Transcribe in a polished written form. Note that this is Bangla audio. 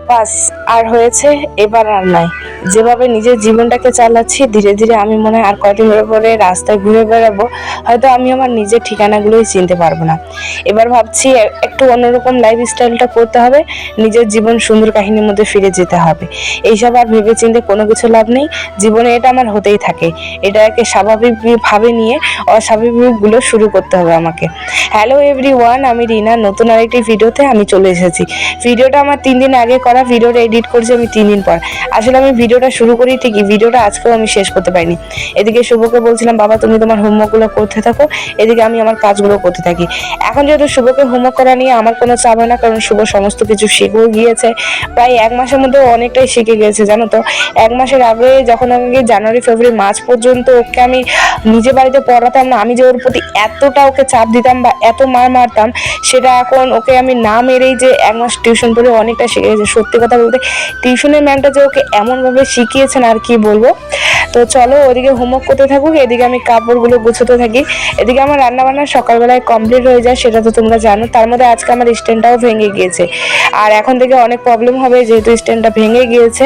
বাস আর হয়েছে, এবার আর নয়। যেভাবে নিজের জীবনটাকে চালাচ্ছি ধীরে ধীরে আমি মনে হয় আর কয়দিন পরে রাস্তায় ঘুরে বেড়াবো, হয়তো আমি আমার নিজের ঠিকানাগুলোই চিনতে পারবো না। এবার ভাবছি একটু অন্যরকম লাইফস্টাইলটা করতে হবে, নিজের জীবন সুন্দর কাহিনীর মধ্যে ফিরে যেতে হবে। এইসব আর ভেবে চিন্তে কোনো কিছু লাভ নেই, জীবনে এটা আমার হতেই থাকে। এটাকে স্বাভাবিকভাবে নিয়ে অস্বাভাবিকগুলো শুরু করতে হবে আমাকে। হ্যালো এভরিওয়ান, আমি রিনা, নতুন আরেকটি ভিডিওতে আমি চলে এসেছি। ভিডিওটা আমার 3 দিন আগে করা, ভিডিওটা এডিট করছি আমি 3 দিন পর। আসলে আমি ভিডিওটা শুরু করি ঠিকই, ভিডিওটা আজকেও আমি শেষ করতে পারিনি। এদিকে শুভকে বলছিলাম বাবা তুমি তোমার হোমওয়ার্কগুলো করতে থাকো, এদিকে আমি আমার কাজগুলো করতে থাকি। এখন যেহেতু শুভকে হোমওয়ার্ক করা নিয়ে আমার কোনো চাপ হয় না, কারণ শুভ সমস্ত কিছু শিখেও গিয়েছে। প্রায় 1 মাসের মধ্যে অনেকটাই শিখে গিয়েছে জানো তো। 1 মাসের আগে যখন আমি জানুয়ারি ফেব্রুয়ারি মার্চ পর্যন্ত ওকে আমি নিজে বাড়িতে পড়াতাম না, আমি যে ওর প্রতি এতটা ওকে চাপ দিতাম বা এত মার মারতাম, সেটা এখন ওকে আমি না মেরেই যে 1 মাস টিউশন পড়ে অনেকটা শিখে গেছে। সত্যি কথা বলতে টিউশনের ম্যামটা যে ওকে এমনভাবে শিখিয়েছেন আর কি বলবো। তো চলো ওদিকে হোমওয়ার্ক করতে থাকুক, এদিকে আমি কাপড়গুলো গুছোতে থাকি। এদিকে আমার রান্নাবান্না সকালবেলায় কমপ্লিট হয়ে যায়, সেটা তো তোমরা জানো। তার মধ্যে আজকে আমার স্ট্যান্ডটাও ভেঙে গিয়েছে, আর এখন থেকে অনেক প্রবলেম হবে যেহেতু স্ট্যান্ডটা ভেঙে গিয়েছে।